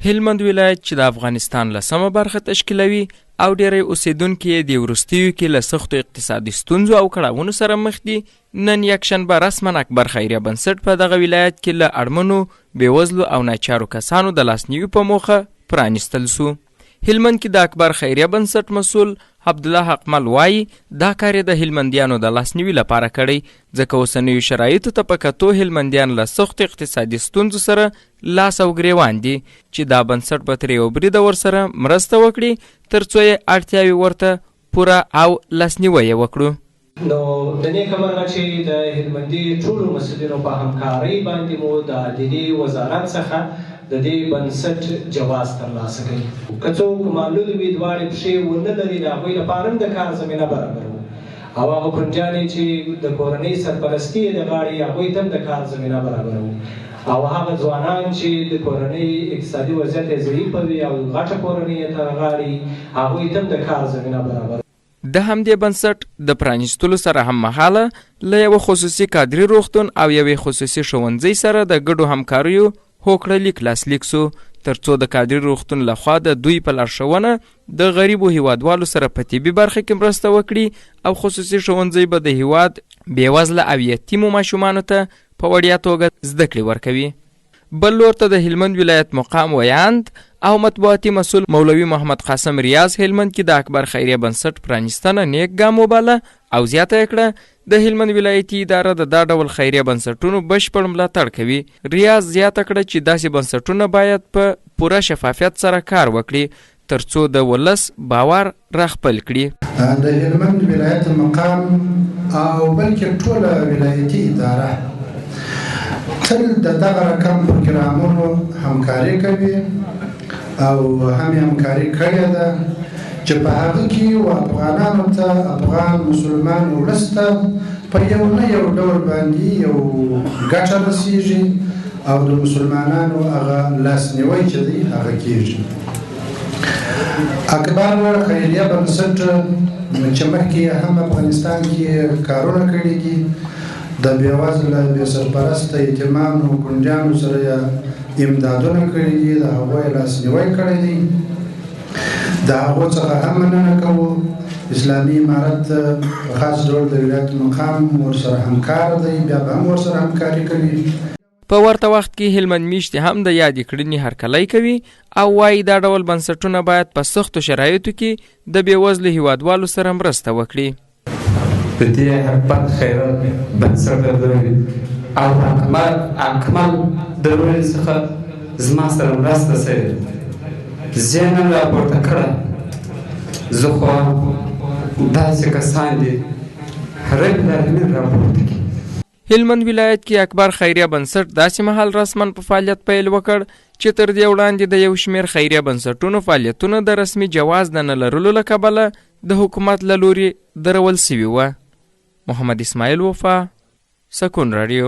هلمند ولایت چې د افغانستان لسمه برخه تشکیلوي او ډېری اوسیدونکي یې د وروستیو کې له سختو اقتصادي ستونزو او کړاوونو سره مخ دي، نن یکشنبه رسما اکبر خیریه بنسټ په دغه ولایت کې له اړمنو، بېوزلو او ناچارو کسانو د لاسنیوي په موخه پرانیستل سو. هلمند کې د اکبر خیریه بنسټ مسؤل عبدالله حقمل وایي دا کار یې د هلمندیانو د لاسنیوي لپاره کړی، ځکه اوسنیو شرایطو ته په کتو هلمندیان له سختو اقتصادي ستونزو سره لاس او ګریوان دي چې دا بنسټ به تر یو بریده ورسره مرسته وکړي تر څو یې اړتیاوې ورته پوره او لاسنیوی یې وکړو. نو د دې خبره چې د هلمندي ټولو مسؤلینو په همکارۍ باندې مو د عدلیې وزارت څخه د دې بنسټ جواز ترلاسه کوي. که څوک معلول وي دواړې پښې ونه لري د هغوی لپاره هم د کار زمینه برابروو، او هغه کونجانې چې د کورنۍ سرپرستي یې د غاړې هغوی ته هم د کار زمینه برابروو، او هغه ځوانان چې د کورنۍ اقتصادي وضعیت یې ضعیفه وي او غټه کورنۍ یې تر غاړې هغوی ته هم د کار زمینه برابروو. د همدې بنسټ د پرانیستلو سره هم مهاله له یوه خصوصي کادري روغتون او یوې خصوصي ښوونځۍ سره د ګډو همکاریو هوکړه لیک لاسلیک سو، تر څو د کادري روغتون لخوا د دوی په لارښوونه د غریبو هیوادوالو سره په طبي برخه کې مرسته وکړي، او خصوصي ښوونځی به د هیواد بېوزله او یتیمو ماشومانو ته په وړیا توګه زده کړې ورکوي. بل لور ته د هلمند ولایت مقام ویاند او مطبوعاتي مسؤل مولوي محمد قاسم ریاض هلمند کې د اکبر خیریه بنسټ پرانیستنه نیک ګام وباله او زیاته یې کړه د هلمند ولایتي اداره د دا ډول خیریه بنسټونو بشپړ ملاتړ کوي. ریاض زیاته کړه چې داسې بنسټونه باید په پوره شفافیت سره کار وکړي تر څو د ولس باور راخپل کړي. د هلمند ولایت مقام او بلکې ټوله ولایتي اداره تل د دغه رقم پروګرامونو همکاري کوي او هم همکاري کړې ده چې په هغه کې افغانانو ته، افغان مسلمان ولس ته په یو نه یو ډول باندې یو ګټه رسیږي او د مسلمانانو هغه لاسنیوی چې دی هغه کېږي. اکبر خیریه بنسټ چې مخکې هم افغانستان کې کارونه کړي دي، د بېوزله، بې سرپرسته یتیمانو، کونجانو سره امدادونه کړي دي، د هغوی لاسنیوی کړی دی. د هغو څخه هم مننه کوو. اسلامي امارت په خاص ډول د ولایت مقام ورسره همکار دی، بیا به هم ورسره همکاري کوي. په ورته وخت کې هلمند میشتې هم د یادې کړنې هرکلی کوي او وایي دا ډول بنسټونه باید په سختو شرایطو کې د بېوزلو هیوادوالو سره مرسته وکړي. د دې اکبر خیریه بنسټ د او اکمل د لوري څخه زما سره مرسته شوې، زه یې نن راپورته کړه. زه خو داسې کسان دي هر کله راپورته کړي. هلمند ولایت کې اکبر خیریه بنسټ داسې مهال رسما په فعالیت پیل وکړ چې تر دې وړاندې د یو شمېر خیریه بنسټونو فعالیتونه د رسمي جواز د نه لرلو له کبله د حکومت له لوري درول سوي وه. محمد اسماعیل وفا، سکون رادیو.